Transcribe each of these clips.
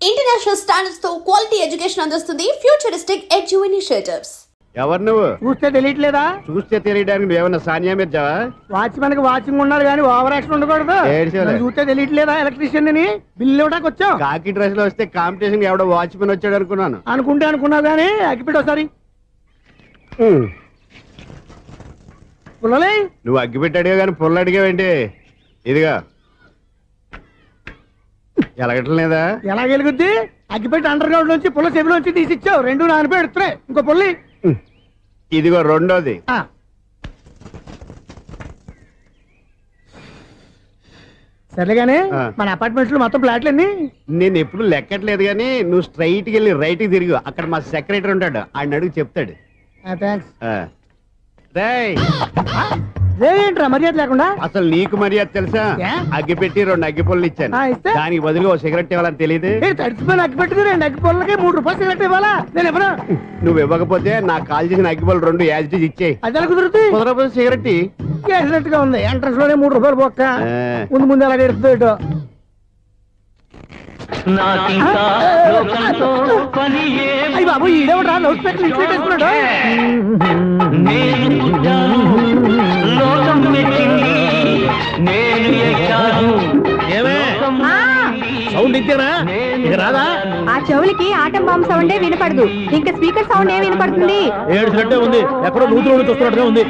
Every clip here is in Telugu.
ఇంటర్నేషనల్ స్టాండర్డ్స్ తో క్వాలిటీ ఎడ్యుకేషన్ అందిస్తుంది ఫ్యూచరిస్టిక్ ఎడ్యు ఇనిషియేటివ్స్. ఎవరు నువ్వు? చూస్తే తెలియట్లేదా? చూస్తే తెలియడానికి నువ్వేమన్నా సానియా మీర్జావా? వాచ్మెన్ కి వాచింగ్ ఉండాలి కానీ ఓవర్ యాక్షన్ ఉండకూడదు. నన్ను చూస్తే తెలియట్లేదా ఎలక్ట్రీషియన్ అని? బిల్లు ఇవ్వడానికి వచ్చాం. కాకి డ్రెస్ లో వస్తే కాంపిటీషన్ ఎవడో వాచ్మెన్ వచ్చాడు అనుకున్నాను. అనుకున్నావు కానీ అగ్గిపెట్టి ఒకసారి పుల్లలే. నువ్వు అగ్గిపెట్టి అడిగా కానీ పుల్ల అడిగావేంటి? ఇదిగా ఎలగటం లేదా? ఎలా గెలుగుద్ది? అగ్గిపెట్టి అండర్ గ్రౌండ్ నుంచి పుల్ల చెవిలోంచి తీసిచ్చావు. రెండు నాన్నపై ఎడుతున్నాయి. ఇంకో పుల్లి ఇదిగో రెండోది. సరేగానే మన అపార్ట్మెంట్స్ లో మొత్తం ఫ్లాట్లు అన్ని నేను ఎప్పుడు లెక్కట్లేదు కానీ నువ్వు స్ట్రైట్ కి వెళ్ళి రైట్ కి తిరిగి అక్కడ మా సెక్రటరీ ఉంటాడు, ఆయన అడుగు చెప్తాడు. ఏంట్రా మర్యాద లేకుండా? అసలు నీకు మర్యాద తెలుసా? అగ్గి పెట్టి 2 అగ్గి పుల్లలు ఇచ్చాను, దానికి బదులు ఓ సిగరెట్ ఇవ్వాలని తెలియదు. తడిచిపోయిన అగ్గి పెట్టి 2 అగ్గి పుల్లలకి 3 రూపాయలు సిగరెట్ ఇవ్వాలా? నేను ఎవరు? నువ్వు ఇవ్వకపోతే నాకు కాల్ చేసిన అగ్గి పుల్లలు 2 యాజిటీస్ ఇచ్చేయి. అది ఎలా కుదురుతుంది? కుదరకపోతే సిగరెట్ వేసినట్టు గా ఉంది. ఎంట్రన్స్ లోనే 3 రూపాయలు పోక్క. ముందు అలా ఎడుతుంది. అయ్యి బాబు ఈడేవడా లౌడ్ స్పీకర్ ఇన్స్టేట్ చేసుకున్నాడు. సౌండ్ ఇచ్చానా? రాదా? ఆ చెవులకి ఆటం బాంబు సౌండే వినపడదు, ఇంకా స్పీకర్ సౌండ్ ఏ వినపడుతుంది? ఏడ్చినట్టే ఉంది, ఎక్కడో నూతులు చూస్తున్నట్టుగా ఉంది.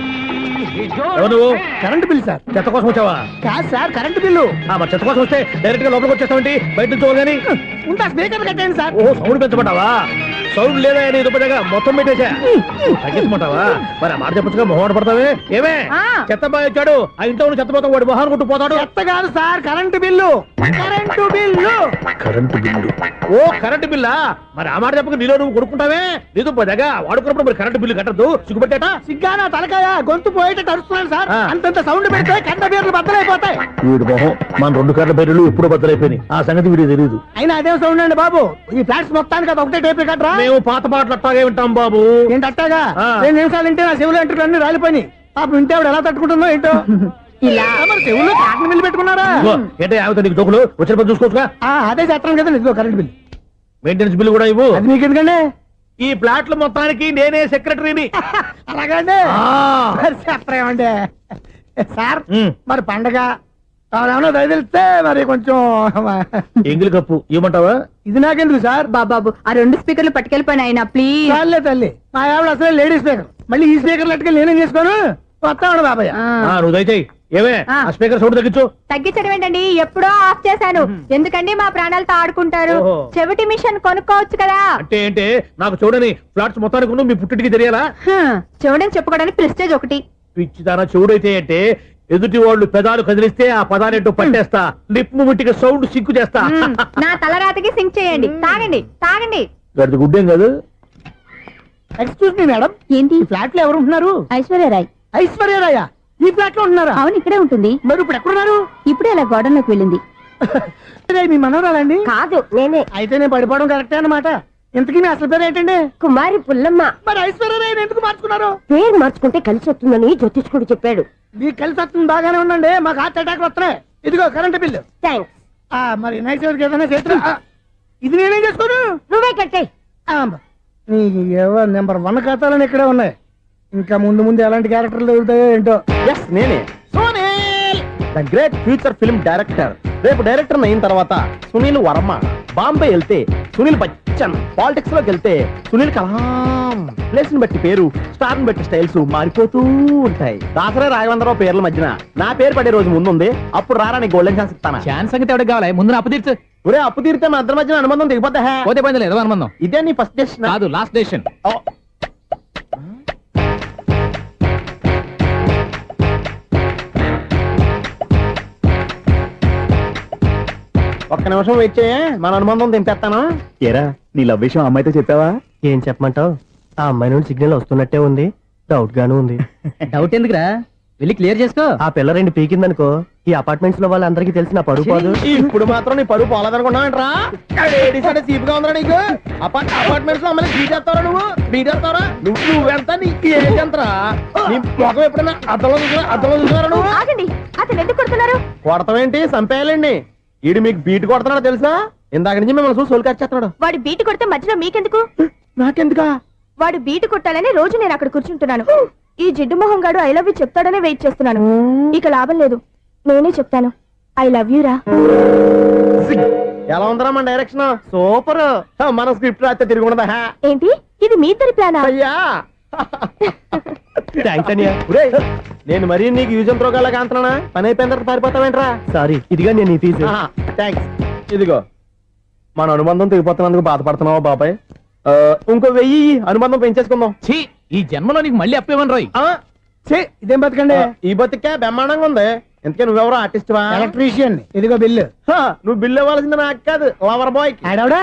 నువ్వు కరెంట్ బిల్ సార్. చెత్త కోసం వచ్చావా? కాదు సార్, కరెంట్ బిల్లు. మరి చెత్త కోసం వస్తే డైరెక్ట్ గా లోపలికి వచ్చేస్తావంటి? బయట నుంచి కానీ ఉంటా. స్పీకర్ కట్టండి సార్. ఓ సౌండ్ పెంచమంటావా? సౌండ్ లేదా అని దుప్పటగా మొత్తం పెట్టేసా. తగ్గించమంటావా? మరి ఆ మాట చెప్పచ్చుగా మొహమాట పడతావే. ఏమే చెత్త బాగా వచ్చాడు, ఆ ఇంట్లో చెత్త పోతాం, వాడు మొహాన్ని కొట్టు పోతాడు. చెత్త కాదు sir, current bill. Current bill. Current bill. ఓ కరెంటు బిల్లా? మరి ఆ మాట చెప్పక నీలో నువ్వు కొడుకుంటావే. నీదు దగ్గర వాడుకున్నప్పుడు మరి కరెంటు బిల్లు కట్టద్దు. సిగ్గుపెట్టేట? సిగ్గానా తలకాయ? గొంతు పోయేటట్టు అరుస్తున్నాను సార్. అంతంత సౌండ్ పెడితే కంట బీర్లు బద్దలైపోతాయి. వీడు మొహం మన 2 కర్ల బీర్లు ఎప్పుడు బద్దలైపోయినాయి. ఆ సంగతి వీడికి తెలియదు. అయినా అదే సౌండ్ అండి బాబు. ఈ ఫ్లాట్స్ మొత్తానికి అది ఒకటే టేప్ కట్టరా? మేము పాత పాటలు అట్టాగే వింటాం బాబు. ఏంటి అట్టాగా? 2 నిమిషాలు వింటే నా చెవులు ఎంటర్ అన్ని రాలిపోయినాయి. పాపం వింటే ఆవిడ ఎలా తట్టుకుంటుందో ఏంటో. ఇలా మరి చెవుల్లో కాటన్ బిల్లు పెట్టుకున్నారా? ఏంటే ఆమెతో నీకు దోకులు వచ్చిన చూసుకోవచ్చుగా. అదే చేస్తాను కదా. ఇదిగో కరెంట్ బిల్. మెయింటెనెన్స్ బిల్లు కూడా ఇవ్వు. అది మీకు ఎందుకండి? ఈ ప్లాట్ల మొత్తానికి నేనే సెక్రటరీని. అలాగండి. చెప్పరేమండి సార్. మరి పండగ ఏమన్నా దయదలిస్తే మరి కొంచెం ఎంగిలి కప్పు ఇవ్వమంటావా? ఇది నాకెందుకు సార్? బాబాబు ఆ 2 స్పీకర్లు పట్టుకెళ్ళిపోయినా ప్లీజ్. చాలే తల్లి, మా ఆవిడ అసలే లేడీ స్పీకర్. మళ్ళీ ఈ స్పీకర్ లెట్టుకెళ్ళి నేనేం చేసుకోను. వస్తాడు బాబాయ్. నువ్వు దయచేయి. ఏమే ఆ స్పీకర్ సౌండ్ తగ్గించు. తగ్గించడం ఏంటండి, ఎప్పుడో ఆఫ్ చేశాను. ఎందుకండి మా ప్రాణాలతో ఆడుకుంటారు? చెవిటి మిషన్ కొనుక్కోవచ్చు కదా. అంటే ఏంటే నాకు చూడని ఫ్లాట్స్ మొత్తానికి మీ పుట్టింటికి తెలియాలా? చెవుడని చెప్పుకోవడానికి ప్రెస్టేజ్ ఒకటి. పిచ్చిదానా చెవుడైతే అంటే ఎదుటి వాళ్ళు పెదాలు కదిలిస్తే ఆ పదాలేంటో పట్టేస్తా. లిప్ ముట్టికి సౌండ్ సింకు చేస్తా. నా తలరాతకి సింక్ చేయండి. తాగండి తాగండి. గడిది గుడ్డేం కాదు. ఎక్స్క్యూజ్ మీ మేడం, ఏంటి? ఫ్లాట్ లో ఎవరు ఉంటున్నారు? ఐశ్వర్యరాయ్. ఐశ్వర్యరాయ ఈ ఫ్లాట్ లో ఉంటున్నారా? అవును, ఇక్కడే ఉంటుంది. మరి ఇప్పుడు ఎక్కడున్నారు? ఇప్పుడే అలా గోడంలోకి వెళ్ళింది. మీ మనవరాలండి? కాదు, నేనే. అయితే నేను పడిపోవడం కరెక్టే అన్నమాట. ఇంతకీ మీ అసలు పేరు ఏంటండి? కుమారి పుల్లమ్మ. మరి ఐశ్వర్యరాయని ఎందుకు మార్చుకున్నారు? పేరు మార్చుకుంటే కలిసి వస్తుందని జ్యోతిష్కుడు చెప్పాడు. మీకు కలిసి వస్తుంది, బాగానే ఉండండి. మాకు హార్ట్ అటాక్ వస్తున్నాయి. ఇదిగో కరెంట్ బిల్లు. థ్యాంక్స్. మరి నైట్ ఏదైనా చేతులు ఇది నేనేం చేసుకోను? నువ్వే కట్టే. నెంబర్ 1 ఖాతాలని ఇక్కడే ఉన్నాయి. ఇంకా ముందు ముందు ఎలాంటి క్యారెక్టర్లు దొరుకుతాయో ఏంటో. నేనే the great future film director. రేపు డైరెక్టర్ అయిన తర్వాత సునీల్ వర్మ. బాంబే వెళ్తే సునీల్ బచ్చన్. పాలిటిక్స్ లోకి వెళ్తే సునీల్ కలాం. ప్లేస్ ని బట్టి పేరు, స్టార్ ని బట్టి స్టైల్స్ మారిపోతూ ఉంటాయి. దాసరా రాఘవేంద్రరావు పేర్ల మధ్యన నా పేరు పడే రోజు ముందుంది. అప్పుడు రారా నీ గోల్డెన్ ఛాన్స్ ఇస్తానా? ఛాన్స్ సంగతి ఎవరికి కావాలి? ముందు అప్పు తీర్చు. ఒరే అప్పు తీరితే మా ఇద్దరి మధ్యన అనుబంధం దిగిపోతా. పోతే పోయింది లేదు అనుబంధం. ఇదే నీ ఫస్ట్ డెస్టినేషన్ కాదు, లాస్ట్ డెసిషన్. ఒక్క నిమిషం వెయిట్ చేయ, మన అనుబంధం దింపేస్తాను. ఏరా నీ లవ్ విషయం అమ్మాయితో చెప్పావా? ఏం చెప్పమంటావు? ఆ అమ్మాయి నుండి సిగ్నల్ వస్తున్నట్టే ఉంది. డౌట్ గాను ఉంది. డౌట్ ఎందుకురా, వెళ్ళి క్లియర్ చేసుకో. ఆ పిల్ల 2 పీకిందనుకో, ఈ అపార్ట్మెంట్స్ లో వాళ్ళందరికీ తెలిసిన పరుగు పోదు. ఇప్పుడు మాత్రం నీ పరువు పోలేదనుకున్నావంటరా? సీపుగా ఉందా నీకు? అపార్ట్మెంట్స్ లో అమ్మని బీటేస్తావరా? నువ్వెంత? నీకు ఏంటంతరా? నీ మొఖం ఎప్పుడైనా అద్దంలో చూసారా నువ్వు? ఆగండి, అతను ఎందుకు కొడుతున్నారు? కొడతావేంటి? చంపేయాలండి. ఈడు మీకు బీట్ కొడుతున్నాడు తెలుసా? ఇందాక నుంచి మిమ్మల్ని చూసి సోల్కి వచ్చేస్తున్నాడు. వాడు బీటు కొడితే మధ్యలో మీకెందుకు? నాకెందుకా? వాడు బీటు కొట్టాలని రోజు నేను అక్కడ కూర్చుంటున్నాను. ఈ జిడ్డు మొహం గాడు ఐ లవ్ యూ చెప్తాడనే వెయిట్ చేస్తున్నాను. ఇక లాభం లేదు, నేనే చెప్తాను ఐ లవ్ యూ రా. ఎలా ఉందరా మన డైరెక్షన్? సూపర్. మన స్క్రిప్ట్ రాస్తే తిరిగి ఉండదా? ఏంటి ఇది మీ ఇద్దరి ప్లానా? అయ్యా ఒరేయ్, నేను మరీ నీకు యూజ్ అండ్ త్రోగాలా కాంతనా? పని అయిపోయిన తర్వాత పారిపోతావేంట్రా? సారీ, ఇదిగా నేను ఈ ఫీజు. థ్యాంక్స్. ఇదిగో మన అనుబంధం తెగిపోతున్నందుకు బాధపడుతున్నావా బాబాయ్? ఇంకో 1000 అనుబంధం పెంచేసుకుందాం. ఛీ, ఈ జన్మలో నీకు మళ్ళీ అప్పేవన్ రోయ్. ఇదేం బతకండి. ఈ బతికే బ్రహ్మాండంగా ఉంది. ఎందుకే నువ్వెవరో ఆర్టిస్ట్ వా? ఎలక్ట్రీషియన్. ఇదిగో బిల్లు. నువ్వు బిల్లు ఇవ్వాల్సింది నాకు కాదు, లవర్ బాయ్. ఆడవడా?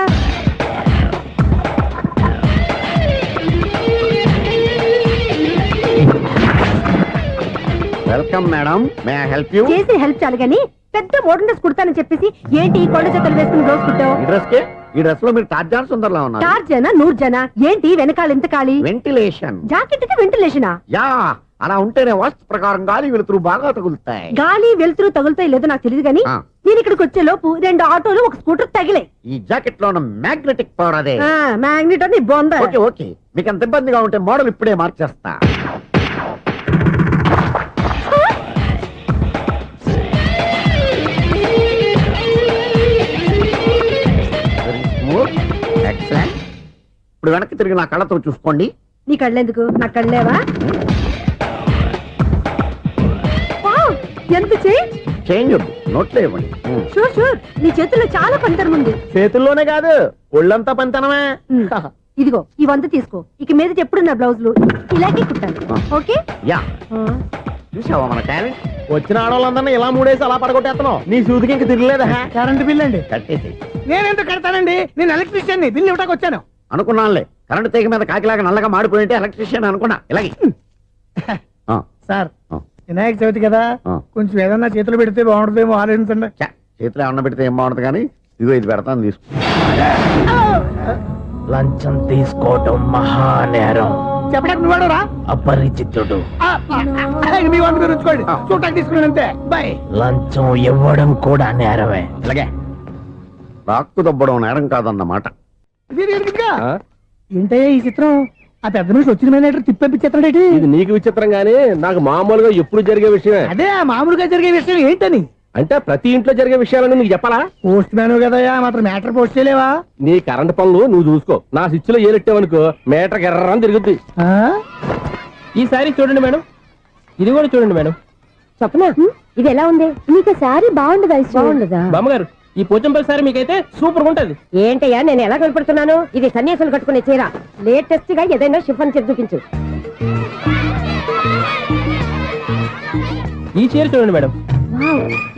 Welcome madam, may I help you? చేసి హెల్ప్ చాలు గాని పెద్ద మోడల్ డ్రెస్ కుడతానని చెప్పేసి ఏంటి ఈ కొండ జతలు వేసుకుని రోజు కుట్టావు? ఈ డ్రెస్ కే, ఈ డ్రెస్ లో మీరు టార్జాన్ సుందర్లా ఉన్నారు. టార్జనా నూర్జనా ఏంటి వెనకాల ఎంత ఖాళీ? వెంటిలేషన్. జాకెట్ కి వెంటిలేషనా? యా, అలా ఉంటేనే వాస్తు ప్రకారం గాలి వెలుతురు బాగా తగులుతాయి. గాలి వెలుతురు తగులుతాయి లేదో నాకు తెలియదు గానీ ఆ. నేను ఇక్కడికి వచ్చే లోపు 2 ఆటోలు ఒక స్కూటర్ తగిలే. ఈ జాకెట్ లో ఉన్న మ్యాగ్నెటిక్ పవర్ అదే. మ్యాగ్నెట్ అని బొంద. ఓకే ఓకే, మీకు అంత ఇబ్బందిగా ఉంటే మోడల్ ఇప్పుడే మార్చేస్తా. ఎక్సలెంట్. ఇప్పుడు వెనక్కి తిరిగి నా కళ్ళతో చూసుకోండి. నీ కళ్ళెందుకు? నా కళ్ళేవా? వావ్, ఎంత చేంజ్. చేంజ్ వద్దు, నోట్లో ఇవ్వండి. షూర్ షూర్, నీ చేతుల్లో చాలా పంతరం ఉంది. చేతుల్లోనే కాదు, ఒళ్ళంతా పంతనమే. ఇదిగో ఈ 100 తీసుకో. ఇక మీద ఎప్పుడు నా బ్లౌజులు ఇలాగే కుట్టాను. ఓకే? యా, చూసావా మన టాలెంట్? వచ్చిన ఆడవాళ్ళందరినీ ఇలా మూడేసి అలా పడగొట్టేస్తున్నావు. నీ సూదికి ఇంక తిరగలేదా? కరెంట్ బిల్ అండి. కట్టేసి. నేనెందుకు కడతానండి? నేను ఎలక్ట్రీషియన్. బిల్లు ఇవ్వడానికి వచ్చాను. అనుకున్నానులే, కరెంట్ తీగ మీద కాకిలాగా నల్లగా మాడిపోయింటే ఎలక్ట్రీషియన్ అనుకున్నా. ఇలాగే సార్, వినాయక చవితి కదా, కొంచెం ఏదన్నా చేతులు పెడితే బాగుంటుందేమో ఆలోచించండి. చేతిలో అన్న పెడితే ఏం బాగుంటుంది కానీ, ఇదిగో ఇది పెడతాను, తీసుకో. లంచం తీసుకోవటం మహానేరం. చెప్పడానికి నువ్వాడరా? అపరిచితుడు. మీ వంట మీరు ఉంచుకోండి, చూడటానికి తీసుకున్నాను అంతే. బాయ్. లంచం ఇవ్వడం కూడా నేరమే. ఇలాగే రాక్కు దబ్బడం నేరం కాదన్నమాట. ఏంటయ్యా ఈ చిత్రం? ఆ పెద్ద మనిషి వచ్చిన మేనేటర్ తిప్పించేస్తాడేటి? ఇది నీకు విచిత్రం గానీ నాకు మామూలుగా ఎప్పుడు జరిగే విషయమే. అదే మామూలుగా జరిగే విషయం ఏంటని? అంటే ప్రతి ఇంట్లో జరిగే విషయాలను నీకు చెప్పాలా? పోస్ట్ మ్యాన్ కదయ్యా, మాత్రం మ్యాటర్ పోస్ట్ చేయలేవా? నీ కరెంట్ పనులు నువ్వు చూసుకో. నా స్విచ్ లో ఏలెట్టావనుకో మీటర్ ఎర్రని తిరుగుద్ది. ఈసారి చూడండి మేడం, ఇది కూడా చూడండి మేడం. చెప్పనా ఇది ఎలా ఉంది? నీకు సారీ బాగుండదా? బాగుండదా? బామ్మగారు, ఈ పోచంపల్లి సారీ మీకైతే సూపర్ ఉంటుంది. ఏంటయ్యా నేను ఎలా కనపడుతున్నాను? ఇది సన్యాసులు కట్టుకునే చీర. లేటెస్ట్ గా ఏదైనా షిఫాన్ చేసి చూపించు. ఈ చీర చూడండి మేడం.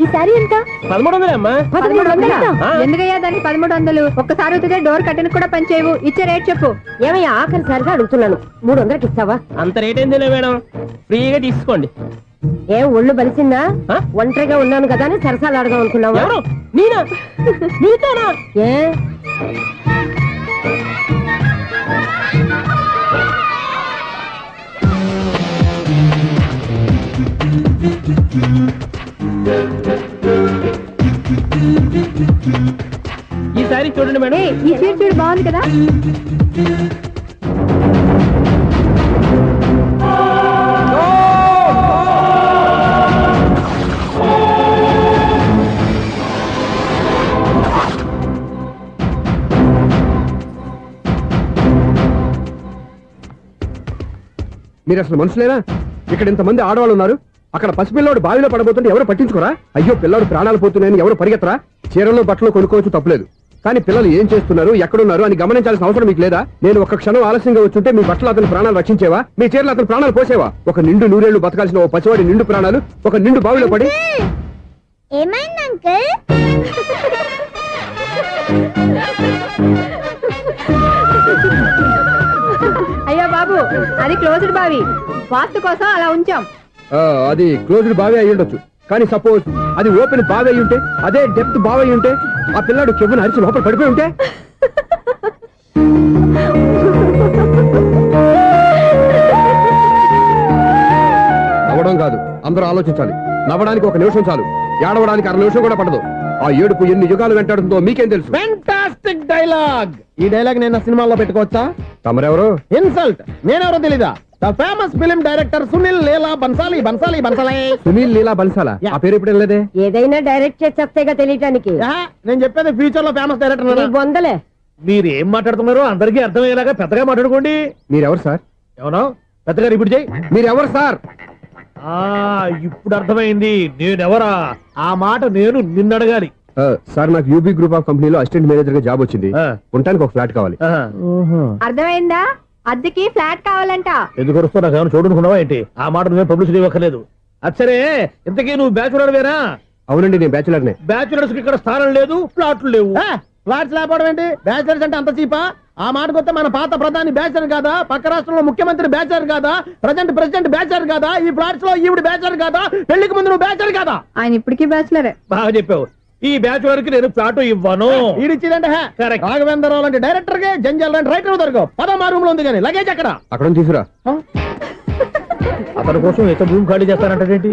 ఈ సారీ ఎంత? 1300 అమ్మా. 1300? ఎందుకయ్యా దానికి 1300? ఒక్కసారి అవుతుందే డోర్ కట్టెన్ కూడా పని చేయవు. ఇచ్చే రేట్ చెప్పు. ఏమయ్యా ఆఖరిసారిగా అడుగుతున్నాను, 300కి ఇస్తావా? అంత రేట్ ఏంది మేడం, ఫ్రీగా తీసుకోండి. ఏం ఒళ్ళు బలిసిందా? ఒంటరిగా ఉన్నాను కదా అని సరసాలు అడదాం అనుకున్నావా? ఎవరు? నేనా? నీతోనా? ఏ ఈ సారీ చూడండి మేడం. ఈ చీర చూడు, బాగుంది కదా? మీరు అసలు మనుషులేనా? ఇక్కడ ఇంతమంది ఆడవాళ్ళు ఉన్నారు, అక్కడ పసిపిల్లాడు బావిలో పడబోతుంటే ఎవరు పట్టించుకోరా? అయ్యో పిల్లాడు ప్రాణాలు పోతున్నాయని ఎవరు పరిగెత్తరా? చీరలు బట్టలు కొనుక్కోవచ్చు, తప్పులేదు. కానీ పిల్లలు ఏం చేస్తున్నారు, ఎక్కడున్నారు అని గమనించాల్సిన అవసరం మీకు లేదా? నేను ఒక క్షణం ఆలస్యంగా వచ్చుంటే మీ బట్టలు అతని ప్రాణాలు రక్షించేవా? మీ చీరలు అతని ప్రాణాలు పోసేవా? ఒక నిండు నూరేళ్లు బతకాల్సిన ఓ పసివాడి నిండు ప్రాణాలు ఒక నిండు బావిలో పడి. ఏమైంది అంకుల్? అయ్యో బాబు, అది క్లోజ్డ్ బావి, వాస్తు కోసం అలా ఉంచాం. అది క్లోజ్డ్ బావి అయి ఉండొచ్చు, కానీ సపోజ్ అది ఓపెన్ బావి అయి ఉంటే, అదే డెప్త్ బావి అయి ఉంటే, ఆ పిల్లాడు చెవును అరిచి లోపల పడిపోయి ఉంటే? నవ్వడం కాదు, అందరూ ఆలోచించాలి. నవ్వడానికి 1 నిమిషం చాలు, ఏడవడానికి 1/2 నిమిషం కూడా పడదు. ఆ ఏడుపు ఎన్ని యుగాలు వెంటాడుతుందో మీకేం తెలుసు? Fantastic dialogue. ఈ డైలాగ్ నేను సినిమాలో పెట్టుకోవచ్చా? తమరెవరు? ఇన్సల్ట్. నేనెవరో తెలీదా? The famous film director Sunil Leela Bhansali. Bhansali Bhansali. Sunil Leela Bhansala. ఆ పేరు ఇప్పుడు లేదే. ఏదైనా డైరెక్ట్ చేసేస్తేగా తెలియటానికి. నేను చెప్పేది ఫ్యూచర్ లో ఫేమస్ డైరెక్టర్. బొందలే. మీరు ఏం మాట్లాడుతున్నారో అందరికీ అర్థమయ్యేలాగా పెద్దగా మాట్లాడుకోండి. మీరెవరు సార్? ఎవరో పెద్దగా రిపీట్ చేయి. మీరెవరు సార్? ఇప్పుడు అర్థమైంది నేనెవరా. ఆ మాట నేను నిన్ను అడగాలి. సార్ నాకు యూబీ గ్రూప్ ఆఫ్ కంపెనీలో అసిస్టెంట్ మేనేజర్ గా జాబ్ వచ్చింది. ఉండటానికి ఒక ఫ్లాట్ కావాలి. అర్థమైందా? అద్దెకి ఫ్లాట్ కావాలంట. ఎందుకు వస్తావు? నాకు ఏమైనా చూడనుకున్నావా ఏంటి? ఆ మాట నువ్వే పబ్లిసిటీ ఇవ్వక్కర్లేదు. అచ్చరే, ఇంతకీ నువ్వు బ్యాచులర్ వేరా? అవునండి, నేను బ్యాచులర్నే. బ్యాచులర్స్ కి ఇక్కడ స్థానం లేదు, ప్లాట్లు లేవు. ఫ్లాట్స్ లేకపోవడం ఏంటి? బ్యాచిలర్స్ అంటే అంత చీపా? ఆ మాటకొస్తే మన పాత ప్రధాని బ్యాచర్ కాదా? పక్క రాష్ట్రంలో ముఖ్యమంత్రి బ్యాచర్ కాదా? ప్రెసిడెంట్ బ్యాచర్ కాదా? ఈ ఫ్లాట్స్ లో ఈవిడ బ్యాచర్ కాదా? పెళ్లికి ముందు నువ్వు బ్యాచర్ కాదా? ఆయన ఇప్పటికీ బ్యాచులరే. బాగా చెప్పావు. ఈ బ్యాచులర్ కి నేను ఫ్లాట్ ఇవ్వను. ఈడిచ్చిందంటే Correct. రాఘవేంద్రరావు లాంటి డైరెక్టర్ గా జంజల్ లాంటి రైటర్ దొరకవు. పదమా రూమ్ లో ఉంది కానీ లగేజ్ అక్కడ. అక్కడ నుంచి తీసుకురా. అతని కోసం ఎంత భూమి ఖాళీ చేస్తానంటే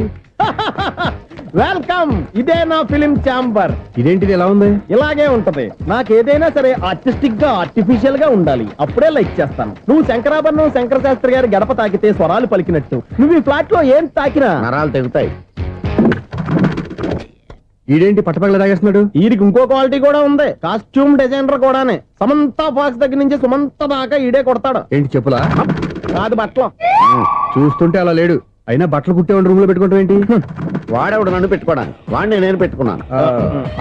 వెల్కమ్. ఇదే నా ఫిలిం ఛాంబర్. ఇదేంటిది ఎలా ఉంది? ఇలాగే ఉంటది. నాకు ఏదైనా సరే ఆర్టిస్టిక్ గా ఆర్టిఫిషియల్ గా ఉండాలి. అప్పుడే లైక్ చేస్తాను. నువ్వు శంకరాభరణం శంకర శాస్త్రి గారి గడప తాకితే స్వరాలు పలికినట్టు నువ్వు ఈ ఫ్లాట్ లో ఏం తాకినా నరాలు తెగుతాయి. ఈడేంటి పట్టపగల తాగేస్తున్నాడు? వీరికి ఇంకో క్వాలిటీ కూడా ఉంది. కాస్ట్యూమ్ డిజైనర్ కూడానే. సమంత ఫాక్స్ దగ్గర నుంచి సుమంత దాకా ఈడే కొడతాడు. ఏంటి చెప్పులా? కాదు బట్టలు. చూస్తుంటే అలా లేడు. అయినా బట్టలు కుట్టేవాడి రూమ్ లో పెట్టుకుంటాం ఏంటి? వాడేవాడు నన్ను పెట్టుకోవడానికి. వాడిని నేను పెట్టుకున్నాను.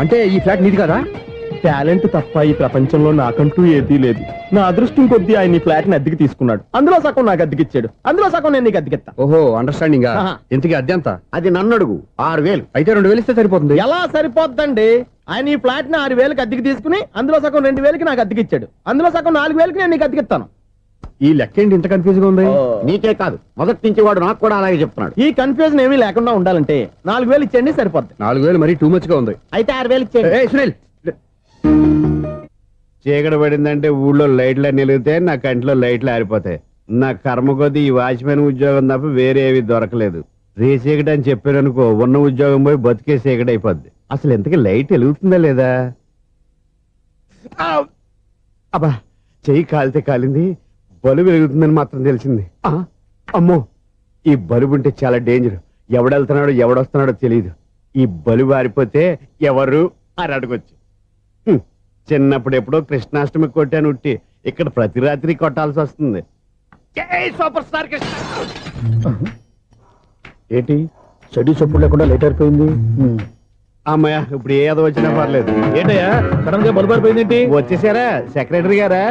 అంటే ఈ ఫ్లాట్ నీది కదా? టాలెంట్ తప్ప ఈ ప్రపంచంలో నాకంటూ ఏదీ లేదు. నా అదృష్టం కొద్దీ ఆయన ఈ ఫ్లాట్ ని అద్దెకి తీసుకున్నాడు. అందులో సగం నాకు అద్దెకిచ్చాడు. అందులో సగం నేను నీకు అద్దెకిస్తా. ఓహో, అండర్స్టాండింగ్. ఇంతకీ అద్దె ఎంత? అది నన్ను అడుగు. 6,000. అయితే 2,000 ఇస్తే సరిపోతుంది. ఎలా సరిపోద్దండి? ఆయన ఈ ఫ్లాట్ ని 6,000కి అద్దెకి తీసుకుని అందులో సగం 2,000కి నాకు అద్దెకిచ్చాడు. అందులో సగం 4,000కి నేను నీకు అద్దెకిస్తాను. ఈ లెక్క ఏంటి ఇంత కన్ఫ్యూజ్ గా ఉంది? నీకే కాదు, మొదటి నుంచి వాడు నాకు కూడా అలాగే చెప్తున్నాడు. ఈ కన్ఫ్యూజన్ ఏమీ లేకుండా ఉండాలంటే 4,000 ఇచ్చేయండి, సరిపోద్ది. 4,000 మరీ టూ మచ్ గా ఉంది. అయితే 6,000 ఇచ్చేయండి. ఏయ్ సునీల్, చీకటి పడిందంటే ఊళ్ళో లైట్లు నిలిగితే నా కంటిలో లైట్లు ఆరిపోతాయి. నా కర్మ కొద్దీ ఈ వాచ్మెన్ ఉద్యోగం తప్ప వేరే ఏవి దొరకలేదు. రేసీకటి అని చెప్పారనుకో, ఉన్న ఉద్యోగం పోయి బతికే చీకటి అయిపోద్ది. అసలు ఇంతకీ లైట్ వెలుగుతుందా లేదా? అబ్బా, చెయ్యి కాలితే కాలింది, బలుబు వెలుగుతుందని మాత్రం తెలిసింది. అమ్మో, ఈ బలుబు ఉంటే చాలా డేంజర్. ఎవడెళ్తున్నాడో ఎవడొస్తున్నాడో తెలియదు. ఈ బలుబు ఆరిపోతే ఎవరు అని అడగొచ్చు. చిన్నప్పుడు ఎప్పుడో కృష్ణాష్టమి కొట్టాను ఉట్టి, ఇక్కడ ప్రతి రాత్రి కొట్టాల్సి వస్తుంది. జై సూపర్ స్టార్ కృష్ణ. ఏంటి చెడు చప్పుడు లేకుండా లేట్ అయిపోయింది. అమ్మయ్య, ఇప్పుడు ఏదో వచ్చినా పర్లేదు. ఏంటయ్యా సడన్ గా బల్బు అయిపోయింది ఏంటి? వచ్చేసారా సెక్రటరీ గారా?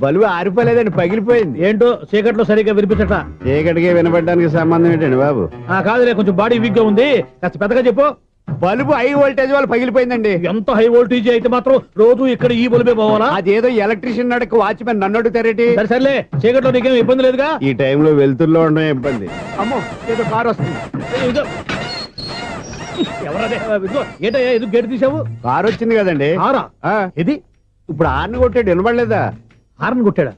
బలుబు ఆరిపోలేదండి, పగిలిపోయింది. ఏంటో చీకట్లో సరిగ్గా వినిపించట. చీకటికి వినపడడానికి సంబంధం ఏంటండి బాబు? కాదులే, కొంచెం బాడీ వీక్ గా ఉంది, కాస్త పెద్దగా చెప్పు. బల్బు హై వోల్టేజ్ వాళ్ళు పగిలిపోయిందండి. ఎంత హై వోల్టేజ్ అయితే మాత్రం రోజు ఇక్కడ ఈ బల్బే పోవాలా? అదేదో ఎలక్ట్రీషియన్ నడక వాచ్మెన్ నన్ను అడుగుతారేటి? సరే సర్లే, చీకట్లో నీకేం ఇబ్బంది లేదుగా? ఈ టైంలో వెళ్తుల్లో ఉండడం ఇబ్బంది. అమ్మో, ఏదో కారు వస్తుంది. ఎవరదే? ఏంటయ్యా ఎందుకు గేటు తీసావు? కారు వచ్చింది కదండి. కారా? ఇది ఇప్పుడు హార్న్ కొట్టాడు, వినపడలేదా? హార్న్ కొట్టాడా?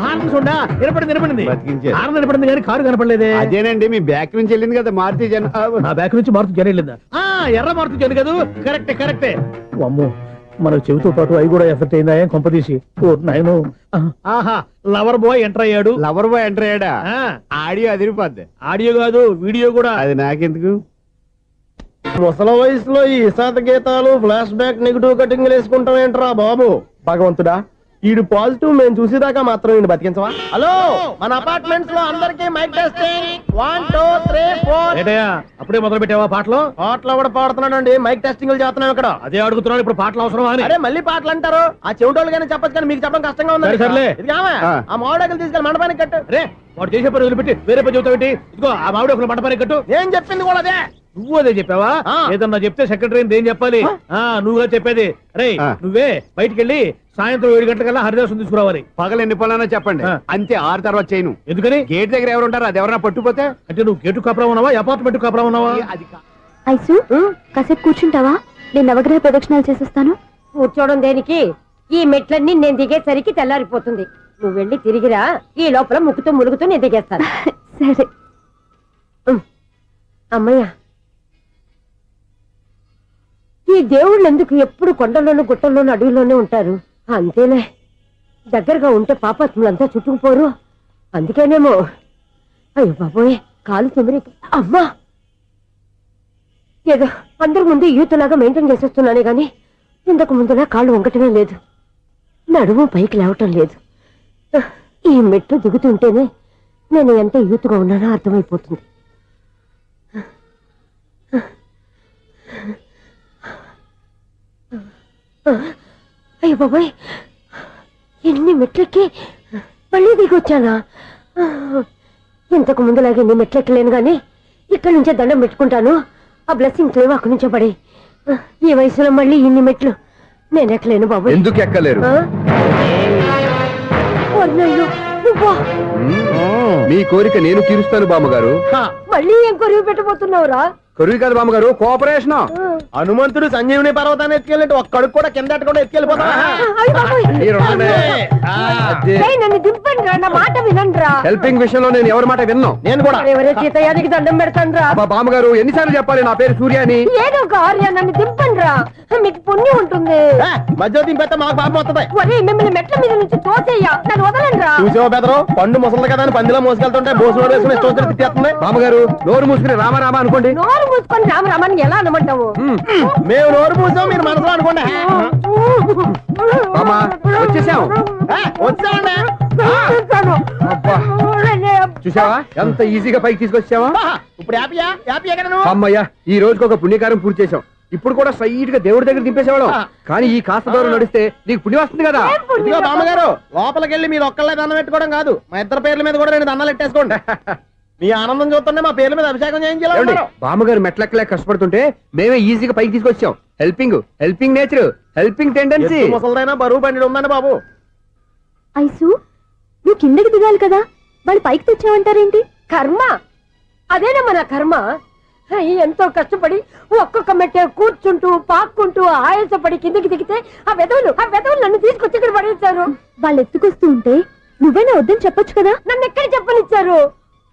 హార్న్ చూడా వినపడింది. బతికించాడు. హార్న్ వినపడింది కానీ కారు కనపడలేదే. అదేనండి, మీ బ్యాక్ నుంచి వెళ్ళింది కదా మారుతి జన. నా బ్యాక్ నుంచి మారుతు జరగలేదా? ఎర్ర మారుతు జరు కదా. కరెక్టే. అమ్మో, మన చెవితో పాటు అవి కూడా ఎఫెక్ట్ అయిందా? ఏం కొంపదీసి? ఓ నాయనో. ఆహా, లవర్ బాయ్ ఎంటర్ అయ్యాడు. లవర్ బాయ్ ఎంటర్ అయ్యాడా? ఆడియో అదిరిపోద్ది. ఆడియో కాదు, వీడియో కూడా. అది నాకెందుకు? ముసల వయసులో ఈ ఇసాత గీతాలు, ఫ్లాష్ బ్యాక్, నెగిటివ్ కటింగ్ వేసుకుంటాం ఏంట్రా బాబు? భగవంతుడా, ఈడు పాజిటివ్ మేము చూసేదాకా మాత్రం ఈయన బతికించవా? హలో, మన అపార్ట్మెంట్స్ లో అందరికీ మైక్ టెస్టింగ్. 1 2 3 4. ఏంటయ్యా అప్పుడే మొదలు పెట్టావా పాటలు? పాటలు కూడా పాడుతున్నాడు. మైక్ టెస్టింగ్ చేస్తున్నాం ఇక్కడ. అదే అడుగుతున్నాను, ఇప్పుడు పాటలు అవసరమా అని. అరే మళ్ళీ పాటలు అంటారు. ఆ చెవిటోళ్ళు కానీ చెప్పచ్చు, కానీ మీకు చెప్పడం కష్టంగా ఉంది. సర్లే. ఆ మామిడాకులు తీసుకెళ్ళి మండపానికి కట్టు. రే, వాడు చేసే పని వదిలిపెట్టి వేరే పని చెబుతావు ఏంటి? ఇదిగో ఆ మామిడి ఒక మంటపానికి కట్టు. నేను చెప్పింది కూడా అదే. నువ్వు అదే చెప్పావా? ఏదన్నా చెప్తే సెక్రటరీ ఏం చెప్పాలి? నువ్వుగా చెప్పేది. రే, నువ్వే బయటికి వెళ్ళి సాయంత్రం 7 గంటలకల్లా హరిదాసు తీసుకురావాలి. పగలు ఎన్ని పనులన్నా చెప్పండి, అంతే. 6 తర్వాత చేయను. ఎందుకని? గేట్ దగ్గర ఎవరు ఉంటారు, అది ఎవరన్నా పట్టుపోతే. అంటే నువ్వు గేటు కాపురా ఉన్నావా, అపార్ట్మెంట్ కాపురా ఉన్నావా? అది ఐసు, కాసేపు కూర్చుంటావా? నేను నవగ్రహ ప్రదక్షిణాలు చేసేస్తాను. కూర్చోవడం దేనికి? ఈ మెట్లన్నీ నేను దిగేసరికి తెల్లారిపోతుంది. నువ్వు వెళ్ళి తిరిగిరా, ఈ లోపల ముక్కుతూ ములుగుతూ నేను దిగేస్తాను. సరే. అమ్మయ్య, ఈ దేవుళ్ళు ఎందుకు ఎప్పుడు కొండల్లోనూ గుట్టల్లోనూ అడవిలోనే ఉంటారు? అంతేలే, దగ్గరగా ఉంటే పాపాత్ములంతా చుట్టుకుపోరు. అందుకేనేమో. అయ్యో బాబోయ్, కాలు తిమిరి. అమ్మా, ఏదో అందరి ముందు యూత్లాగా మెయింటైన్ చేసేస్తున్నానే గాని ఇంతకు ముందులా కాళ్ళు వంకటమే లేదు, నడుము పైకి లేవటం లేదు. ఈ మెట్లు దిగుతుంటేనే నేను ఎంత యూత్గా ఉన్నానో అర్థమైపోతుంది. అయ్యో బాబాయ్, ఎన్ని మెట్లెక్కి మళ్ళీ దిగొచ్చానా? ఇంతకు ముందులాగే ఎన్ని మెట్లెక్కలేను గాని ఇక్కడి నుంచే దండం పెట్టుకుంటాను. ఆ బ్లెస్సింగ్ లేవు అక్కడి నుంచే పడే. ఈ వయసులో మళ్ళీ ఇన్ని మెట్లు నేను ఎక్కలేను బాబు. ఎందుకు ఎక్కలేరు? మీ కోరిక నేను తీరుస్తాను బామ్మగారు. మళ్ళీ ఏం కొరివి పెట్టబోతున్నావురా? కొరివి కాదు బామ్మగారు, కోఆపరేషన్. హనుమంతుడు సంజీవుని పర్వతాన్ని ఎత్తుకెళ్ళి ఒక్కడికి కూడా కింద ఎట్టకుండా ఎత్తుకెళ్ళిపోతా. నన్ను దింపండి రా, నా మాట వినండి రా. హెల్పింగ్ విషయంలో నేను ఎవరి మాట విన్నాను. నేను కూడా ఎవరే సీతయ్యానికి దండం పెడతాను రా. బామ్మగారు ఎన్నిసార్లు చెప్పాలి నా పేరు సూర్య అని? ఏదో ఒక ఆర్య, నన్ను దింపండి రా, మీకు పుణ్యం ఉంటుంది. మధ్య దింపేస్తే మాకు పాపం వస్తుంది. ఒరే, మిమ్మల్ని మెట్ల మీద నుంచి తోసేయ్యా, నన్ను వదలండి రా. చూసావా బెదరు, పండు ముసలి కదా అని పందిలో మోసుకెళ్తుంటే బోసులో వేసుకుని ఇష్టం వచ్చినట్టు తిట్టేస్తుంది. బామ్మగారు నోరు మూసుకుని రామారామా అనుకోండి. నోరు మూసుకొని రామరామాన్ని ఎలా అనమంటావు? మేము నోరు మూసాం, మీరు మనసులో అనుకోండి. బామ్మా వచ్చేసాం. వచ్చామండి. అబ్బా, చూసావా ఎంత ఈజీగా పైకి తీసుకొచ్చావా? ఇప్పుడు హ్యాపీయా? హ్యాపీయా కదా నువ్వు? అమ్మయ్యా, ఈ రోజుకి ఒక పుణ్యకారం పూర్తి చేసాం. ఇప్పుడు కూడా స్ట్రైట్ గా దేవుడి దగ్గర దింపేసేవాళ్ళం. కానీ ఈ కాస్త దూరం నడిస్తే నీకు పుణ్యం వస్తుంది కదా. ఇదిగో బామ్మగారు, లోపలికి వెళ్ళి మీరు ఒక్కళ్ళే దండం పెట్టుకోవడం కాదు, మా ఇద్దరు పేర్ల మీద కూడా నేను దండాలు పెట్టేసుకోండి. మీ ఆనందం చూస్తుంటే మా పేర్ల మీద అభిషేకం చేయించాలి. బామ్మగారు మెట్లెక్కలే కష్టపడుతుంటే మేమే ఈజీగా పైకి తీసుకొచ్చాం. Helping nature, helping tendency. ముసలిదైనా బరువు బండి ఉందండి బాబు. ఐసు, నువ్వు కిందకి దిగాలి కదా, వాళ్ళు పైకి తెచ్చావంటారేంటి? కర్మ అదేనమ్మా, నా కర్మ. ఎంతో కష్టపడి ఒక్కొక్క మెట్టే కూర్చుంటూ పాక్కుంటూ ఆయాసపడి కిందకి దిగితే ఆ వెధవులు నన్ను తీసుకొచ్చి ఇక్కడ పడేశారు. వాళ్ళు ఎత్తుకొస్తూ ఉంటే నువ్వేనా వద్దని చెప్పొచ్చు కదా. నన్ను ఎక్కడ చెప్పనిచ్చారు?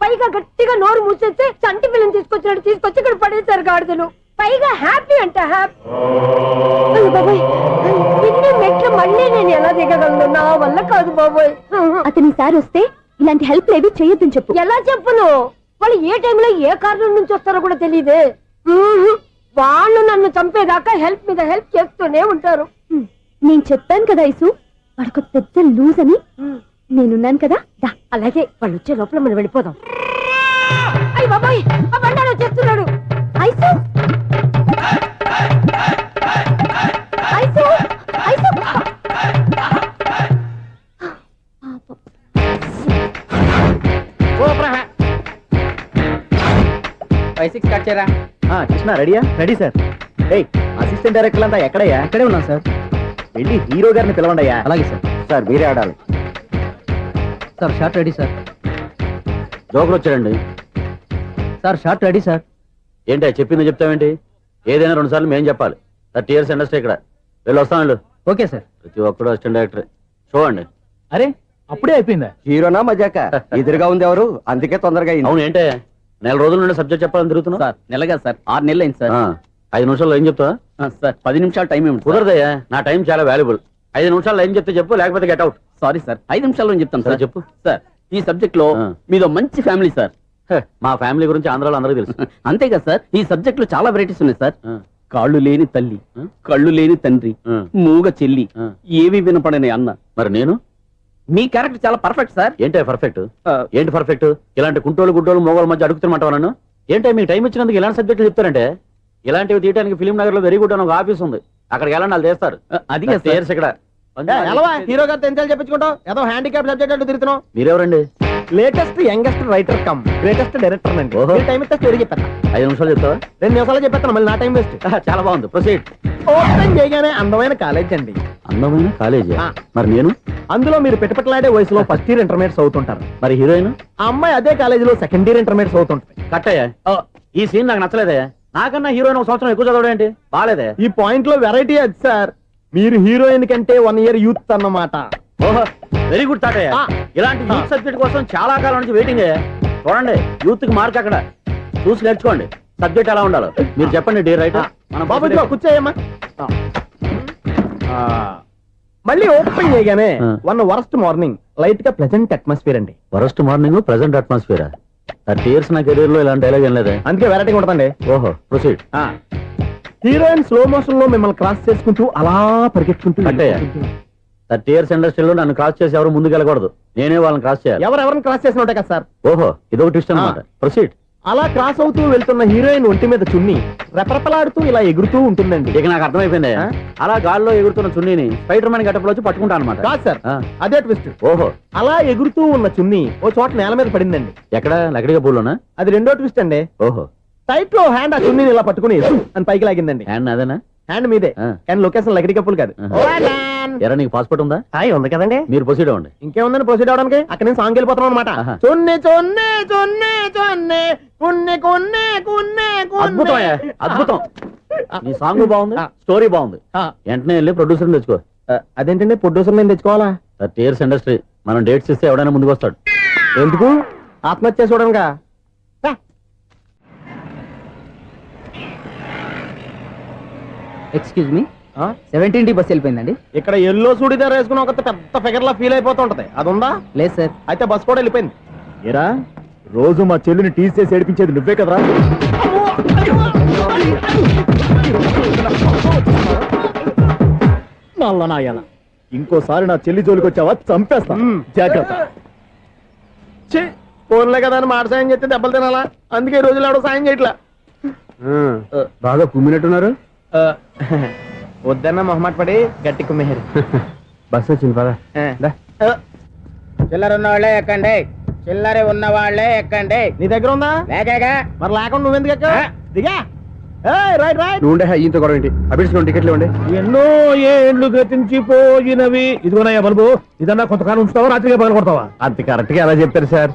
పైగా గట్టిగా నోరు మూసేస్తే చంటి పిల్లని తీసుకొచ్చినట్టు తీసుకొచ్చి ఇక్కడ పడేశారు గాడిదలు. పైగా హ్యాపీ అంట హ్యాపీ. బాబాయ్, ఇన్ని మెట్లు మళ్ళీ నేను ఎలా దిగగలను? నా వల్ల కాదు బాబోయ్. అతని సార్ వస్తే ఇలాంటి హెల్ప్ లేవి చేయొద్దని చెప్పు. ఎలా చెప్పును? వాళ్ళు ఏ టైంలో ఏ కారణం నుంచి వస్తారో కూడా తెలియదే. వాళ్ళు నన్ను చంపేదాకా హెల్ప్ మీద హెల్ప్ చేస్తూనే ఉంటారు. నేను చెప్పాను కదా ఐసు, వాడొక పెద్ద లూజ్ అని. నేనున్నాను కదా, దా. అలాగే, వాళ్ళు వచ్చే లోపల మనం వెళ్ళిపోదాం. అయ్య బాబాయ్, ఆ బండారు వచ్చేస్తున్నాడు. Ice, ice, ice. 5-6 కట్ చేయరా. కృష్ణ రెడీయా? Ready sir. ఏయ్, అసిస్టెంట్ డైరెక్టర్ అంతా ఎక్కడయ్యా? ఇక్కడే ఉన్నాం సార్. వెళ్ళి హీరో గారిని పిలవండి అయ్యా. అలాగే సార్. సార్ మీరే ఆడాలి. Sir short ready sir. జోకులు వచ్చాడండి. Sir short ready sir. ఏంటి చెప్పింది చెప్తావేంటి? ఏదైనా 2 సార్లు మేం చెప్పాలి. 30 years ఇండస్ట్రీ ఇక్కడ. వెళ్ళి వస్తాను వెళ్ళు. Okay sir. ప్రతి ఒక్కడు అసిస్టెంట్ డైరెక్టర్. చూడండి. అరే, అప్పుడే అయిపోయిందా? హీరోనా మజాక? ఎదురుగా ఉంది ఎవరు, అందుకే తొందరగా అయింది. అవును, ఏంటే 4 రోజుల నుండి సబ్జెక్ట్ చెప్పాలని తిరుగుతున్నావు? సార్ నెలగా సార్, 6 నెలలు అయింది సార్. 5 నిమిషాల్లో ఏం చెప్తావా? సార్ 10 నిమిషాలు టైం ఏమిటి? కుదరదయ్యా, నా టైం చాలా వాల్యుబుల్. 5 నిమిషాల్లో ఏం చెప్తే చెప్పు, లేకపోతే గెట్ అవుట్. సారీ సార్, 5 నిమిషాల్లో చెప్తాను సార్. చెప్పు. సార్, ఈ సబ్జెక్ట్ లో మీదో మంచి ఫ్యామిలీ సార్. మా ఫ్యామిలీ గురించి ఆంధ్రాలో అందరికీ తెలుసు. అంతే కదా సార్, ఈ సబ్జెక్ట్ లో చాలా వెరైటీస్ ఉన్నాయి సార్. కాళ్ళు లేని తల్లి, కళ్ళు లేని తండ్రి, మూగ చెల్లి, ఏవి వినపడని అన్న. మరి నేను? మీ క్యారెక్టర్ చాలా పర్ఫెక్ట్ సార్. ఏంటే పర్ఫెక్ట్? ఏంటి పర్ఫెక్ట్? ఇలాంటి కుంటోలు గుడ్డోలు మోగోల మధ్య అడుగుతున్నమాట నన్ను. ఏంటంటే మీకు టైం ఇచ్చినందుకు ఇలాంటి సబ్జెక్టులు చెప్తారంటే? ఇలాంటివి తీయడానికి ఫిలిం నగర్ లో వెరీ గుడ్ అని ఒక ఆఫీస్ ఉంది, అక్కడికి వెళ్ళండి, వాళ్ళు చేస్తారు. అది ఇక్కడ హీరో గారు తెంచాలి చెప్పించుకుంటావు, ఏదో హ్యాండిక్యాప్ సబ్జెక్ట్ అంటూ తిరుగుతున్నావు. మీరెవరండి? Latest youngest writer cum greatest director అండి. ఓహో. టైం ఇస్తే స్టోరీ చెప్పేస్తా. 5 నిమిషాలు చెప్తావా? 2 నిమిషాలు చెప్పేస్తాను, మళ్ళీ నా టైం వేస్ట్. చాలా బాగుంది, ప్రొసీడ్. ఓపెన్ చేయగానే అందమైన కాలేజ్ అండి. అందమైన కాలేజీ? ఆ. మరి నేను? అందులో మీరు పెట్టుపట్లాడే వయసులో ఫస్ట్ ఇయర్ ఇంటర్మీడియట్స్ అవుతుంటారు. మరి హీరోయిన్? ఆ అమ్మాయి అదే కాలేజీలో సెకండ్ ఇయర్ ఇంటర్మీడియట్స్ అవుతుంటుంది. కట్టయ్యా, ఈ సీన్ నాకు నచ్చలేదే. నాకన్నా హీరోయిన్ 1 సంవత్సరం ఎక్కువ చదవడం ఏంటి? బాలేదే. ఈ పాయింట్ లో వెరైటీ అది సార్, మీరు హీరోయిన్ కంటే 1 year యూత్ అన్నమాట. ఓహో, వెరీ గుడ్ తాటయ్య. ఇలాంటి యూత్ సబ్జెక్ట్ కోసం చాలా కాలం నుంచి వెయిటింగ్. చూడండి, యూత్ కి మార్క్ అక్కడ చూసి నేర్చుకోండి. సబ్జెక్ట్ ఎలా ఉండాలో మీరు చెప్పండి. డీర్ రైటర్, మనం బాబు ఇదిగో కూర్చోయమ్మా మళ్ళీ ఓపెన్ చేయగానే ఆ. వన్ వరస్ట్ మార్నింగ్ లైట్ గా ప్లెజెంట్ అట్మాస్ఫియర్ అండి. First morning present atmosphere 30 years నా కెరీర్ లో ఇలాంటి డైలాగ్ ఏం లేదే. అందుకే వెరైటీగా ఉంటుందండి. ఓహో ప్రొసీడ్. హీరోయిన్ స్లో మోషన్ లో మిమ్మల్ని క్రాస్ చేసుకుంటూ అలా పరిగెట్టుకుంటూ అంటే 30 years ఇండస్ట్రీలో నన్ను క్రాస్ చేసి ఎవరు ముందుకు వెళ్ళకూడదు, నేనే వాళ్ళని క్రాస్ చేయాలి. ఎవరెవరిని క్రాస్ చేసిన ఉంటాయి కదా సార్. ఓహో ఇదొక ట్విస్ట్ అన్నమాట. ప్రొసీడ్. అలా క్రాస్ అవుతూ వెళ్తున్న హీరోయిన్ ఒంటి మీద చున్ని రెపరెపలాడుతూ ఇలా ఎగురుతూ ఉంటుందండి. ఇక నాకు అర్థమైపోయింది. ఆ? అలా గాల్లో ఎగురుతున్న చున్నీని స్పైడర్ మ్యాన్ గట్టపులో వచ్చి పట్టుకుంటా అనమాట. కాదు సార్, ఆ. అదే ట్విస్ట్. ఓహో అలా ఎగురుతూ ఉన్న చున్ని ఓ చోట నేల మీద పడిందండి. ఎక్కడ లకడిగా పూలోనా? అది రెండో ట్విస్ట్ అండి. ఓహో టైట్ లో హ్యాండ్ ఆ చున్నీని ఇలా పట్టుకుని అని పైకి లాగిందండి. హ్యాండ్ అదేనా? హ్యాండ్ మీదే ఆ. కానీ లొకేషన్ లకడి కప్పులు కాదు. ఎరా నీకు పాస్పోర్ట్ ఉందా? హాయ్ ఉంది కదండి. మీరు ప్రొసీడ్ అవ్వండి. ఇంకేముందని ప్రొసీడ్ అవడానికి అక్కడ నేను సాంగ్ వెళ్ళిపోతున్నాం అనమాట. ఆహా. చున్ని చున్ని చున్ని చున్ని కున్ని కున్ని కున్ని అద్భుతం అయ్యా, అద్భుతం. నీ సాంగ్ బాగుంది, స్టోరీ బాగుంది. వెంటనే వెళ్ళి ప్రొడ్యూసర్ తెచ్చుకో. అదేంటండి ప్రొడ్యూసర్ నేను తెచ్చుకోవాలా? 30 years ఇండస్ట్రీ, మనం డేట్స్ ఇస్తే ఎవడైనా ముందుకు వస్తాడు. ఎందుకు? ఆత్మహత్య చూడనుగా. Excuse me 17D bus వెళ్ళిపోయిందండి. ఇక్కడ ఎల్లో చూడిదార్ వేసుకుని ఒక పెద్ద ఫిగర్ లా ఫీల్ అయిపోతూ ఉంటది, అది ఉందా? లేదు సార్. అయితే బస్ కూడా వెళ్ళిపోయింది. ఏరా రోజు మా చెల్లిని టీస్ చేసి ఏడిపించేది నువ్వే కదరా? నల్ల నాయన, ఇంకోసారి నా చెల్లి జోలికి వచ్చావా చంపేస్తా, జాగ్రత్త. ఫోన్లే కదా అని మాట సాయం చేస్తే దెబ్బలు తినాలా? అందుకే ఈ రోజులు ఎవడో సాయం చేయట్లా. బాగా కుమ్మినట్టున్నారు. వద్దన్న మొహమాట పడి గట్టి కుమ్మేరు. బస్ వచ్చింది పదా. చిల్లర ఉన్న వాళ్ళే ఎక్కండి, చిల్లర ఉన్న వాళ్ళే ఎక్కండి. నీ దగ్గర ఉందా? లేకగా మరి లేకుండా నువ్వెందుకు ఎక్క? దిగా. Right right. నువ్వు ఉండే ఈయంతో గొడవ ఏంటి? అభిడ్స్ టికెట్లు ఇవ్వండి. ఎన్నో ఏండ్లు గతించిపోయినవి. ఇదిగోనయ్యా బల్బు, ఇదన్నా కొంతకాలం ఉంచుతావా రాత్రిగా పగల కొడతావా? అంత కరెక్ట్ గా ఎలా చెప్పారు సార్?